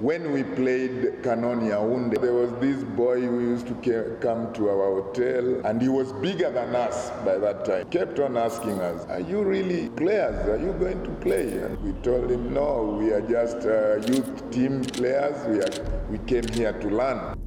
When we played Canon Yaounde, there was this boy who used to come to our hotel, and he was bigger than us by that time. He kept on asking us, "Are you really players? Are you going to play?" And we told him, "No, we are just youth team players. We came here to learn."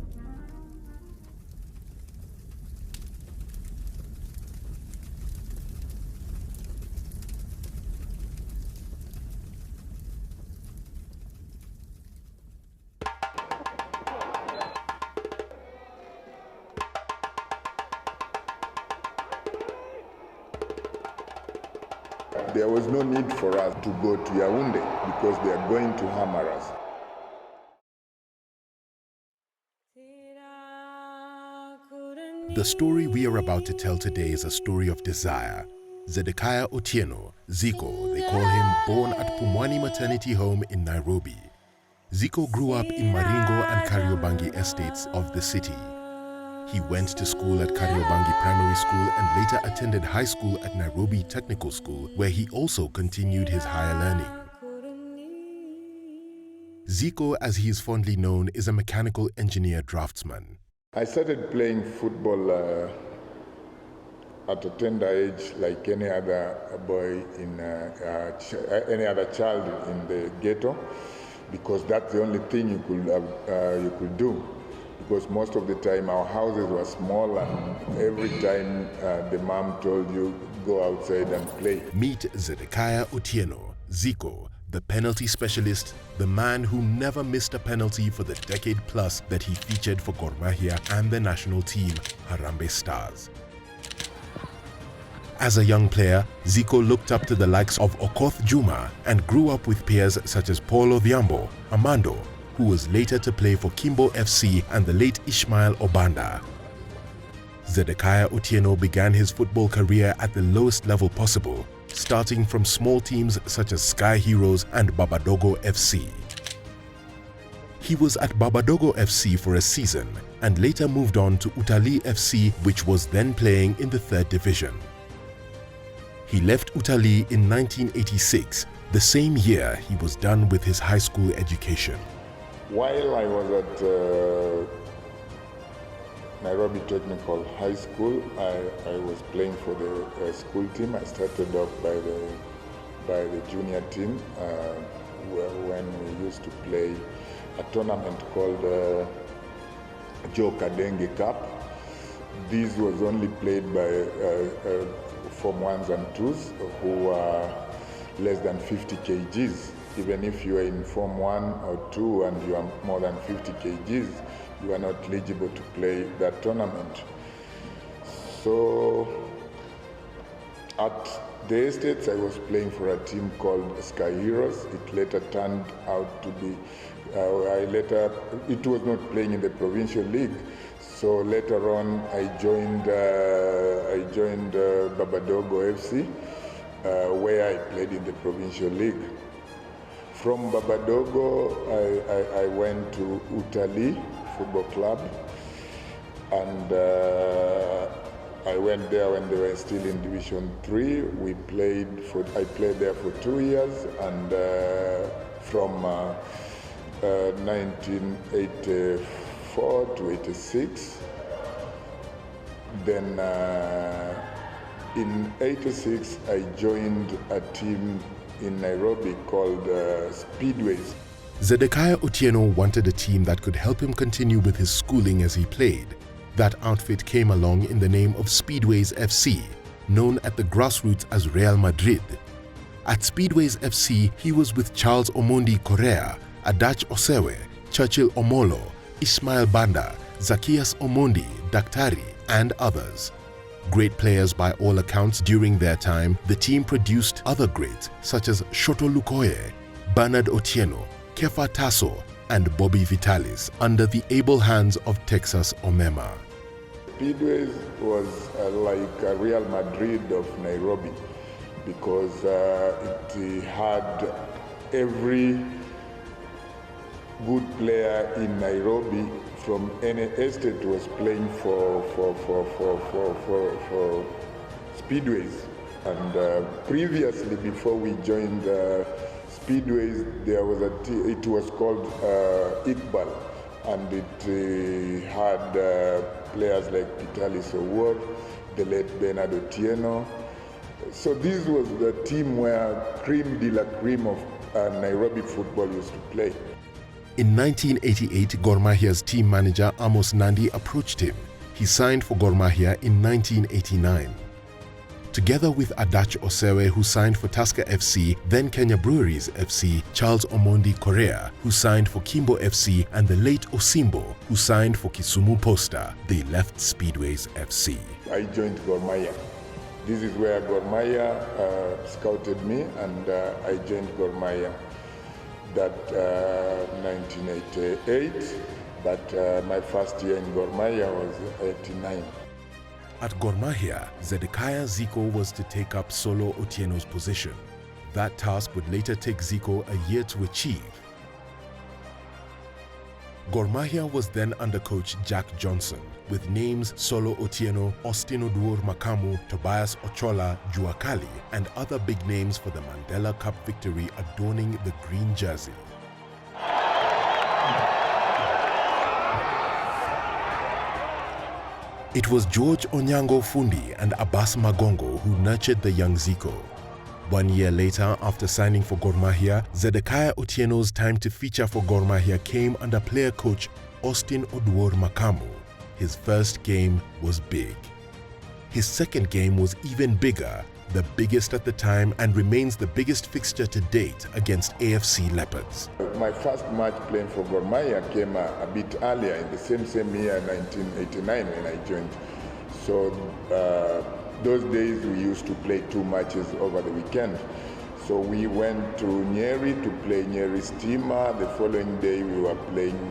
There was no need for us to go to Yaounde because they are going to hammer us. The story we are about to tell today is a story of desire. Zedekiah Otieno ZICO, they call him, born at Pumwani Maternity Home in Nairobi. ZICO grew up in Maringo and Kariobangi estates of the city. He went to school at Kariobangi Primary School and later attended high school at Nairobi Technical School, where he also continued his higher learning. ZICO, as he is fondly known, is a mechanical engineer draftsman. I started playing football at a tender age, like any other boy any other child in the ghetto, because that's the only thing you could do. Because most of the time our houses were small, and every time the mom told you, go outside and play. Meet Zedekiah Otieno ZICO, the penalty specialist, the man who never missed a penalty for the decade plus that he featured for Gor Mahia and the national team, Harambee Stars. As a young player, ZICO looked up to the likes of Okoth Juma and grew up with peers such as Paul Odhiambo, Amando, who was later to play for Kimbo FC, and the late Ishmael Obanda. Zedekiah Otieno began his football career at the lowest level possible, starting from small teams such as Sky Heroes and Babadogo FC. He was at Babadogo FC for a season and later moved on to Utalii FC, which was then playing in the 3rd division. He left Utalii in 1986, the same year he was done with his high school education. While I was at Nairobi Technical High School, I was playing for the school team. I started off by the junior team when we used to play a tournament called Joe Kadenge Cup. This was only played by Form 1s and 2s who were less than 50 kgs. Even if you are in Form 1 or 2 and you are more than 50 kgs, you are not eligible to play that tournament. So at the Estates, I was playing for a team called Sky Heroes. It later turned out to be, it was not playing in the provincial league. So later on, I joined Babadogo FC, where I played in the provincial league. From Babadogo, I went to Utalii Football Club, and I went there when they were still in Division 3. I played there for 2 years, and from 1984 to 86. Then in 86, I joined a team in Nairobi called Speedways. Zedekiah Otieno wanted a team that could help him continue with his schooling as he played. That outfit came along in the name of Speedways FC, known at the grassroots as Real Madrid. At Speedways FC, he was with Charles Omondi Correa, Adach Osewe, Churchill Omolo, Ismail Banda, Zacchaeus Omondi, Daktari, and others. Great players by all accounts. During their time, the team produced other greats such as Shoto Lukoye, Bernard Otieno, Kefa Tasso, and Bobby Vitalis under the able hands of Texas Omema. Speedways was like a Real Madrid of Nairobi because it had every good player in Nairobi from any estate was playing for Speedways. And previously, before we joined speedways, there was it was called Iqbal, and it had players like Vitalis Owor, the late Bernard Otieno. So this was the team where cream de la cream of Nairobi football used to play. In 1988, Gor Mahia's team manager Amos Nandi approached him. He signed for Gor Mahia in 1989. Together with Adach Osewe, who signed for Tusker FC, then Kenya Breweries FC, Charles Omondi Korea, who signed for Kimbo FC, and the late Osimbo, who signed for Kisumu Posta, they left Speedways FC. I joined Gor Mahia. This is where Gor Mahia scouted me, and I joined Gor Mahia that 1988, but my first year in Gor Mahia was 89. At Gor Mahia, Zedekiah ZICO was to take up Solo Otieno's position. That task would later take ZICO a year to achieve. Gor Mahia was then under coach Jack Johnson, with names Solo Otieno, Austin Oduor Makamu, Tobias Ochola, Juakali, and other big names for the Mandela Cup victory adorning the green jersey. It was George Onyango Fundi and Abbas Magongo who nurtured the young ZICO. 1 year later, after signing for Gor Mahia, Zedekiah Otieno's time to feature for Gor Mahia came under player coach Austin Oduor Makamu. His first game was big. His second game was even bigger, the biggest at the time, and remains the biggest fixture to date against AFC Leopards. My first match playing for Gor Mahia came a bit earlier, in the same year, 1989, when I joined. So those days we used to play 2 matches over the weekend. So we went to Nyeri to play Nyeri Steamer. The following day we were playing,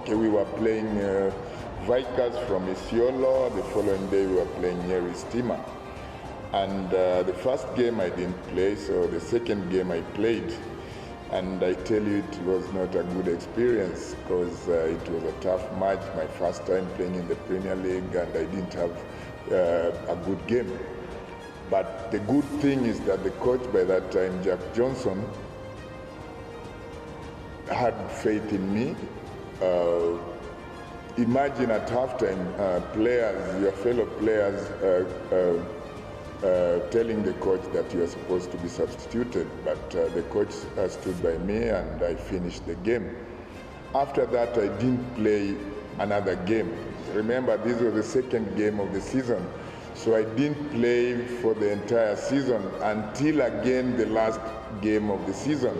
we were playing Vikers from Isiolo. The following day we were playing Nyeri Steamer. And the first game I didn't play, so the second game I played. And I tell you, it was not a good experience because it was a tough match, my first time playing in the Premier League, and I didn't have a good game. But the good thing is that the coach by that time, Jack Johnson, had faith in me. Imagine at halftime, your fellow players telling the coach that you are supposed to be substituted, but the coach stood by me and I finished the game. After that, I didn't play another game. Remember, this was the second game of the season, so I didn't play for the entire season until again the last game of the season.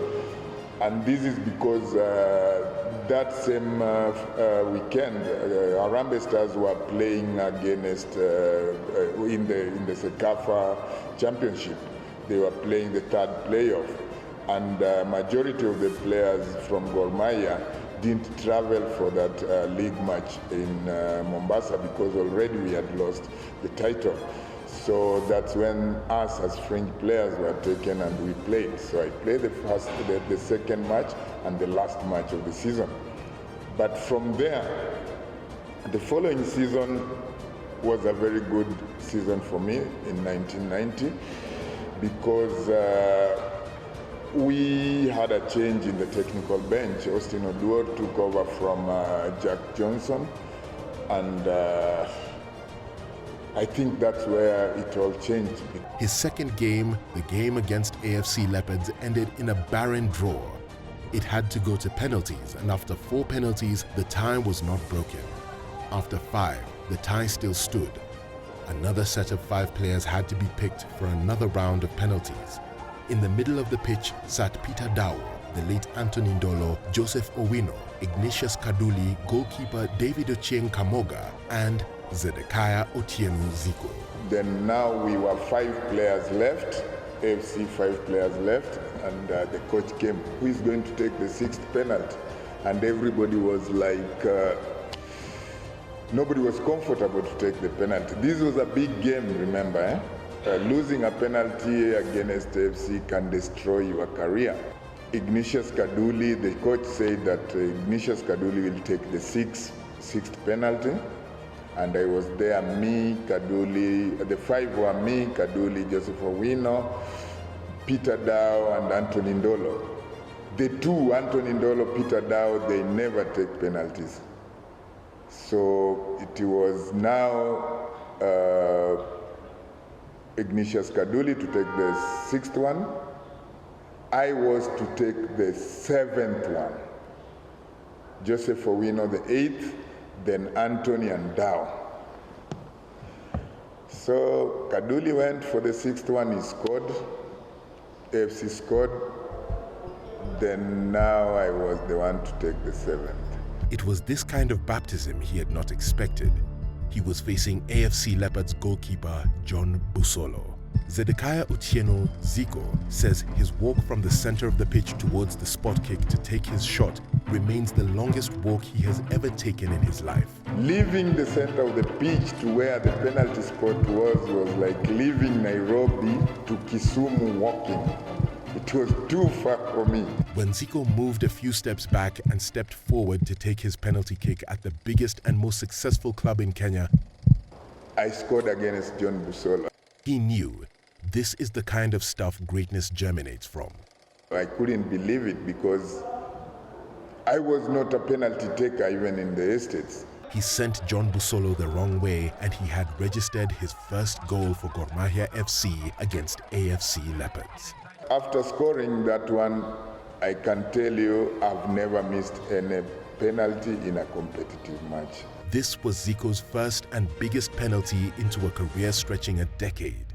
And this is because that same weekend, Harambee Stars were playing against, in the Sekafa Championship. They were playing the third playoff. And majority of the players from Gor Mahia didn't travel for that league match in Mombasa because already we had lost the title. So that's when us as fringe players were taken and we played. So I played the second match and the last match of the season. But from there, the following season was a very good season for me in 1990 because we had a change in the technical bench. Austin Oduor took over from Jack Johnson, and I think that's where it all changed. His second game, the game against AFC Leopards, ended in a barren draw. It had to go to penalties, and after 4 penalties, the tie was not broken. After 5, the tie still stood. Another set of 5 players had to be picked for another round of penalties. In the middle of the pitch sat Peter Dawo, the late Anthony Ndolo, Joseph Owino, Ignatius Kaduli, goalkeeper David Ochieng Kamoga, and Zedekiah Otieno ZICO. Then now we were 5 players left, AFC 5 players left, and the coach came, who is going to take the 6th penalty? And everybody was like, nobody was comfortable to take the penalty. This was a big game, remember, eh? Losing a penalty against AFC can destroy your career. Ignatius Kaduli, the coach said that Ignatius Kaduli will take the 6th penalty. And I was there, me, Kaduli, the 5 were me, Kaduli, Joseph Owino, Peter Dow and Anthony Ndolo. The two, Anthony Ndolo, Peter Dow, they never take penalties. So it was now Ignatius Kaduli to take the sixth one. I was to take the seventh one. Joseph Owino the eighth, then Anthony and Dow. So Kaduli went for the sixth one, he scored, AFC scored, then now I was the one to take the seventh. It was this kind of baptism he had not expected. He was facing AFC Leopards goalkeeper John Busolo. Zedekiah Otieno ZICO says his walk from the center of the pitch towards the spot kick to take his shot remains the longest walk he has ever taken in his life. Leaving the center of the pitch to where the penalty spot was like leaving Nairobi to Kisumu walking. It was too far for me. When ZICO moved a few steps back and stepped forward to take his penalty kick at the biggest and most successful club in Kenya, I scored against John Busolo. He knew this is the kind of stuff greatness germinates from. I couldn't believe it because I was not a penalty taker even in the estates. He sent John Busolo the wrong way and he had registered his first goal for Gor Mahia FC against AFC Leopards. After scoring that one, I can tell you I've never missed any penalty in a competitive match. This was ZICO's first and biggest penalty into a career stretching a decade.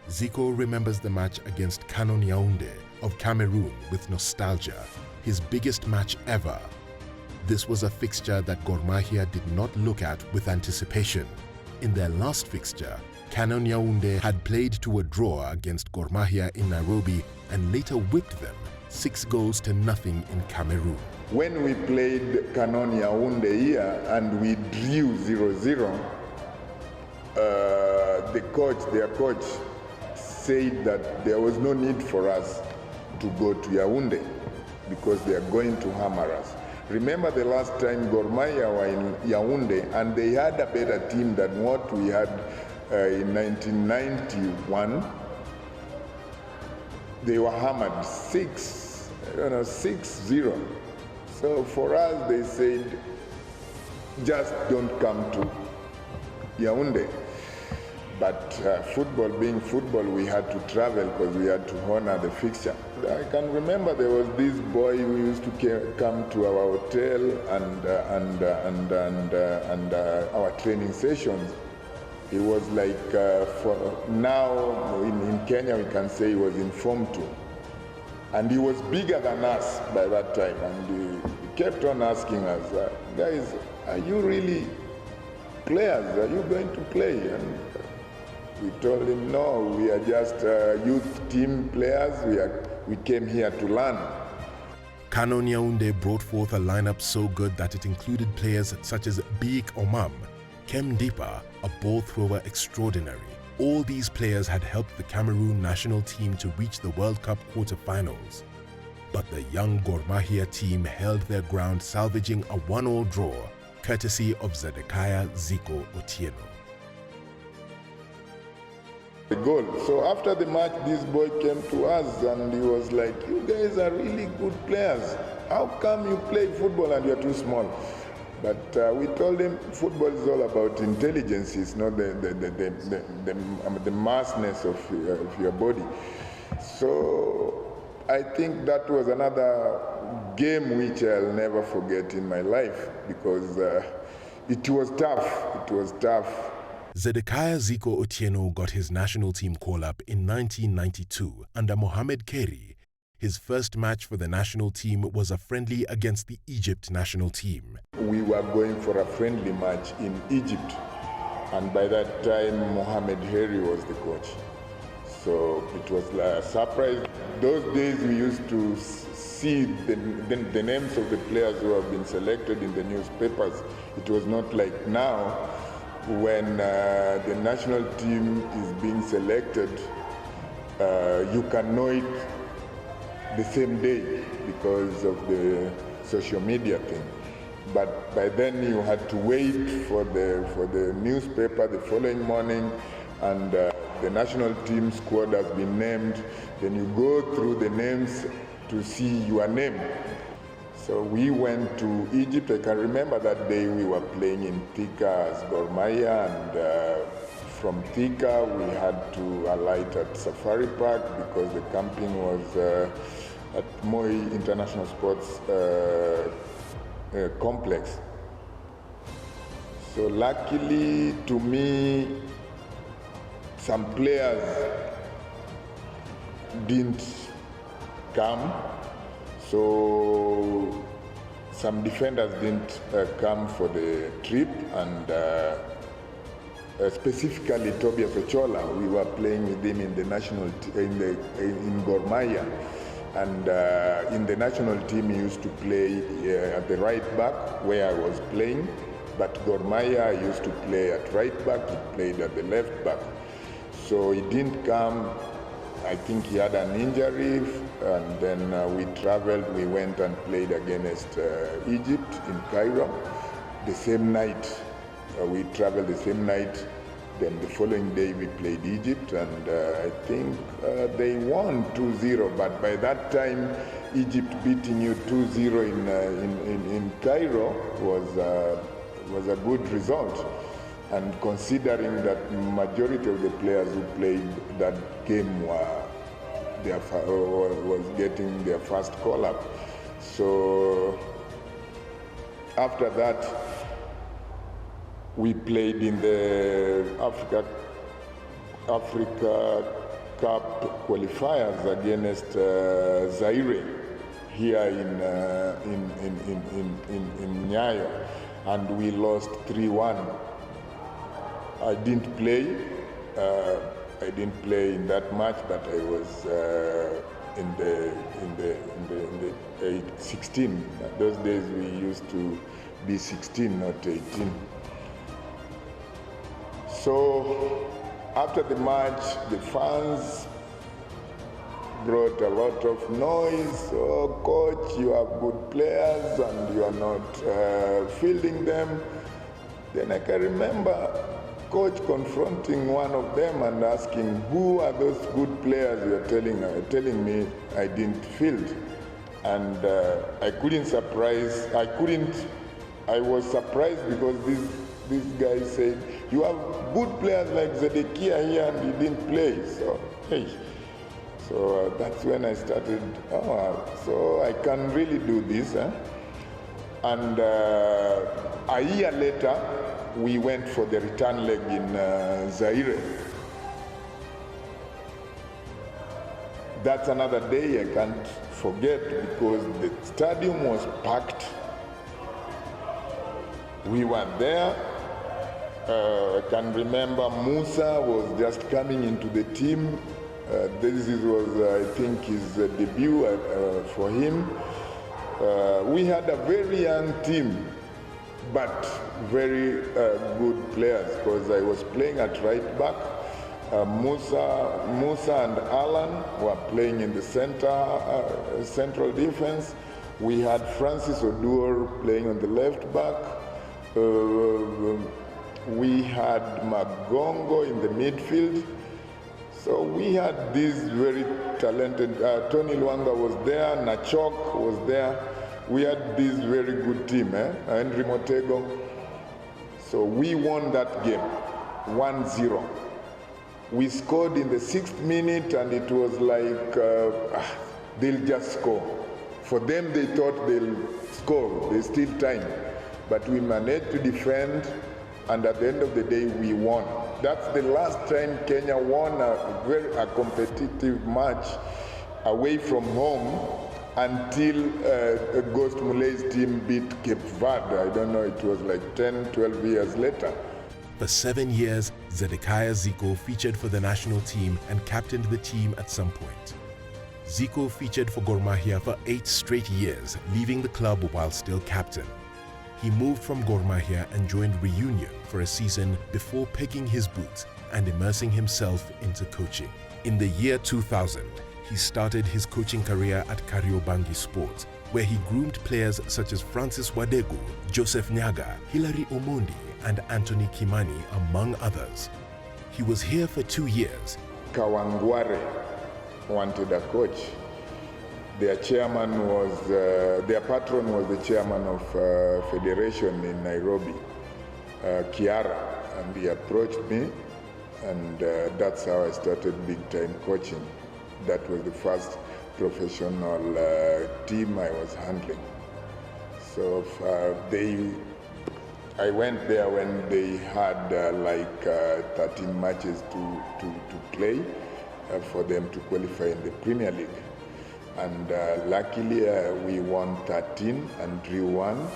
ZICO remembers the match against Canon Yaoundé of Cameroon with nostalgia, his biggest match ever. This was a fixture that Gor Mahia did not look at with anticipation. In their last fixture, Canon Yaoundé had played to a draw against Gor Mahia in Nairobi and later whipped them 6-0 in Cameroon. When we played Canon Yaoundé here and we drew 0-0, their coach said that there was no need for us to go to Yaoundé because they are going to hammer us. Remember the last time Gor Mahia were in Yaoundé and they had a better team than what we had in 1991. They were hammered 6-0. So for us, they said, just don't come to Yaoundé. But football being football, we had to travel because we had to honor the fixture. I can remember there was this boy who used to come to our hotel and our training sessions. He was like, for now in Kenya we can say he was in Form 2. And he was bigger than us by that time. And he kept on asking us, guys, are you really players? Are you going to play? And we told him, no, we are just youth team players. We came here to learn. Canon Yaoundé brought forth a lineup so good that it included players such as Biik Omam, Kem Dipa, a ball thrower extraordinary. All these players had helped the Cameroon national team to reach the World Cup quarter-finals. But the young Gor Mahia team held their ground, salvaging a 1-1 draw, courtesy of Zedekiah ZICO Otieno. The goal. So after the match, this boy came to us and he was like, you guys are really good players. How come you play football and you're too small? But we told him football is all about intelligence. It's not the massness of your body. So I think that was another game which I'll never forget in my life because it was tough. It was tough. Zedekiah ZICO Otieno got his national team call-up in 1992 under Mohamed Keri. His first match for the national team was a friendly against the Egypt national team. We were going for a friendly match in Egypt, and by that time Mohamed Keri was the coach. So it was a surprise. Those days we used to see the names of the players who have been selected in the newspapers. It was not like now, when the national team is being selected, you can know it the same day because of the social media thing. But by then you had to wait for the newspaper the following morning, and the national team squad has been named. Then you go through the names to see your name. So we went to Egypt. I can remember that day we were playing in Thika as Gor Mahia, and from Thika we had to alight at Safari Park because the camping was at Moi International Sports Complex. So luckily to me, some players didn't come. So some defenders didn't come for the trip, and specifically Tobias Ochola. We were playing with him in the national in Gor Mahia, and in the national team he used to play at the right back where I was playing, but Gor Mahia used to play at right back. He played at the left back, so he didn't come. I think he had an injury, and then we traveled. We went and played against Egypt in Cairo. The same night, we traveled the same night. Then the following day we played Egypt, and I think they won 2-0. But by that time, Egypt beating you 2-0 in Cairo was a good result. And considering that majority of the players who played that game was getting their first call-up. So after that, we played in the Africa Cup qualifiers against Zaire here in Nyayo, and we lost 3-1. I didn't play. I didn't play in that match, but I was in the 16. Those days we used to be 16, not 18. So after the match, the fans brought a lot of noise. Oh, coach, you have good players and you are not fielding them. Then I can remember coach confronting one of them and asking, who are those good players you are telling me I didn't field? And I was surprised because this guy said, you have good players like Zedekiah here and he didn't play. So, hey. So that's when I started, so I can really do this. And a year later, we went for the return leg in Zaire. That's another day I can't forget because the stadium was packed. We were there. I can remember Musa was just coming into the team. This was, I think, his debut for him. We had a very young team, but very good players because I was playing at right back. Musa and Alan were playing in the central defense. We had Francis Oduor playing on the left back. We had Magongo in the midfield. So we had these very talented, Tony Luanga was there, Nachok was there. We had this very good team, Henry Motego. So we won that game, 1-0. We scored in the 6th minute and it was like, they'll just score. For them, they thought they'll score, there's still time. But we managed to defend, and at the end of the day, we won. That's the last time Kenya won a competitive match away from home until Ghost Mulei's team beat Cape Verde. I don't know, it was like 10, 12 years later. For 7 years, Zedekiah ZICO featured for the national team and captained the team at some point. ZICO featured for Gor Mahia for 8 straight years, leaving the club while still captain. He moved from Gor Mahia and joined Reunion for a season before picking his boots and immersing himself into coaching. In the year 2000, he started his coaching career at Kariobangi Sports, where he groomed players such as Francis Wadegu, Joseph Nyaga, Hilary Omondi, and Anthony Kimani, among others. He was here for 2 years. Kawangware wanted a coach. Their chairman was, their patron was the chairman of federation in Nairobi, Kiara, and he approached me, and that's how I started big-time coaching. That was the first professional team I was handling. So I went there when they had like 13 matches to play for them to qualify in the Premier League. And luckily we won 13 and drew 1,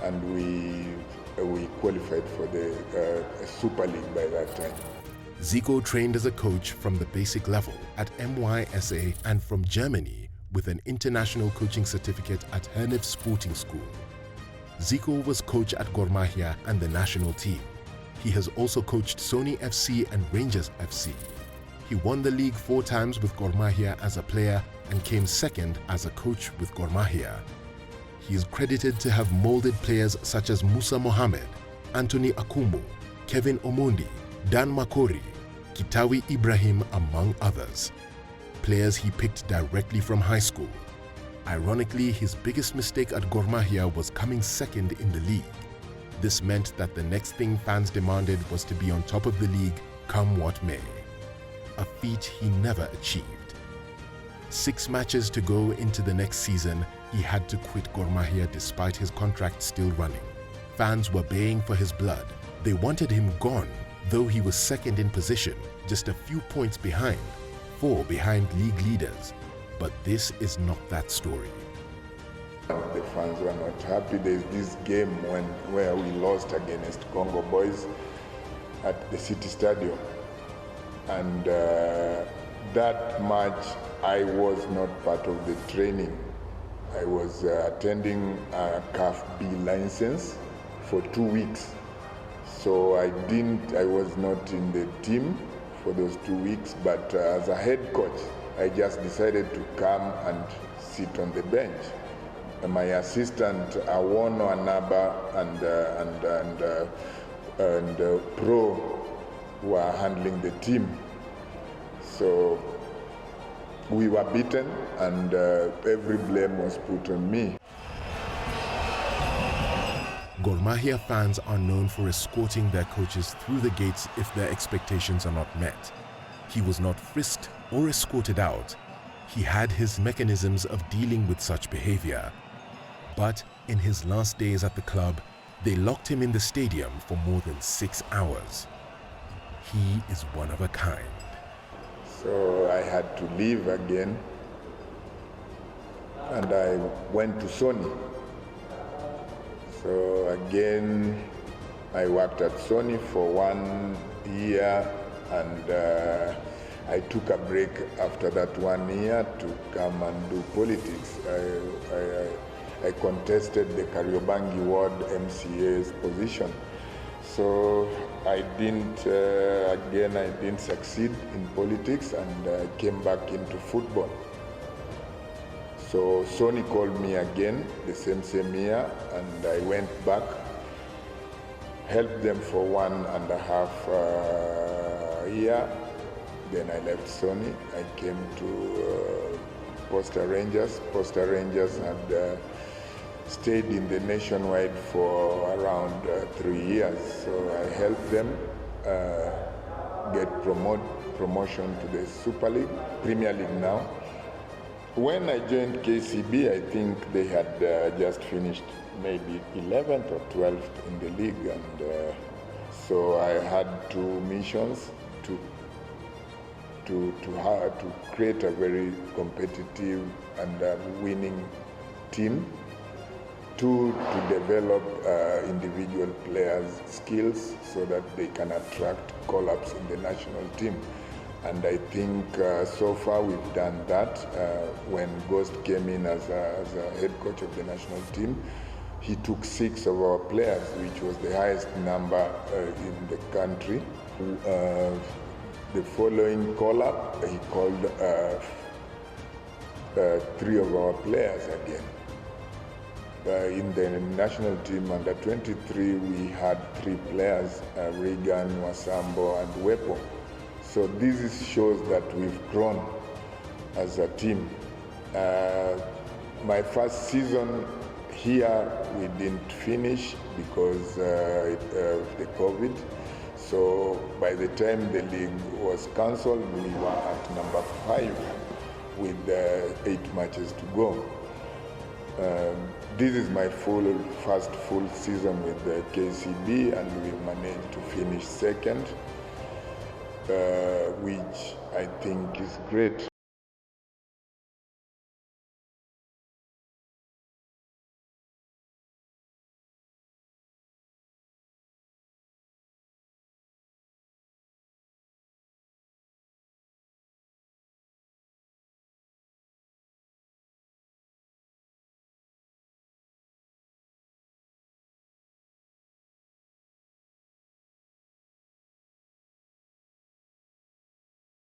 and we qualified for the Super League by that time. Zico trained as a coach from the basic level at MYSA and from Germany with an international coaching certificate at Hernif Sporting School. Zico was coach at Gor Mahia and the national team. He has also coached Sony FC and Rangers FC. He won the league 4 times with Gor Mahia as a player and came second as a coach with Gor Mahia. He is credited to have molded players such as Musa Mohamed, Anthony Akumu, Kevin Omondi, Dan Makori, Kitawi Ibrahim, among others. Players he picked directly from high school. Ironically, his biggest mistake at Gor Mahia was coming second in the league. This meant that the next thing fans demanded was to be on top of the league, come what may. A feat he never achieved. 6 matches to go into the next season, he had to quit Gor Mahia despite his contract still running. Fans were baying for his blood. They wanted him gone, though he was second in position, just a few points behind, 4 behind league leaders. But this is not that story. The fans were not happy. There's this game where we lost against Congo Boys at the City Stadium. And that match, I was not part of the training. I was attending a CAF B license for 2 weeks. So I was not in the team for those 2 weeks, but as a head coach, I just decided to come and sit on the bench. My assistant, Awono Anaba, and Pro were handling the team. So we were beaten, and every blame was put on me. Gor Mahia fans are known for escorting their coaches through the gates if their expectations are not met. He was not frisked or escorted out. He had his mechanisms of dealing with such behavior. But in his last days at the club, they locked him in the stadium for more than 6 hours. He is one of a kind. So I had to leave again, and I went to Sony. So again, I worked at Sony for 1 year, and I took a break after that 1 year to come and do politics. I contested the Kariobangi Ward MCA's position. So I didn't succeed in politics, and I came back into football. So Sony called me again the same year, and I went back, helped them for 1.5 year. Then I left Sony. I came to Posta Rangers. Posta Rangers had stayed in the nationwide for around 3 years. So I helped them get promotion to the Super League, Premier League now. When I joined KCB, I think they had just finished maybe 11th or 12th in the league, and so I had 2 missions to create a very competitive and winning team, 2, to develop individual players' skills so that they can attract call-ups in the national team. And I think so far we've done that. When Ghost came in as a head coach of the national team, he took 6 of our players, which was the highest number in the country. The following call-up, he called 3 of our players again. in the national team under 23, we had 3 players, Regan, Wasambo, and Wepo. So this shows that we've grown as a team. My first season here, we didn't finish because of the COVID. So by the time the league was cancelled, we were at number 5 with 8 matches to go. This is my first full season with the KCB, and we managed to finish second, which I think is great.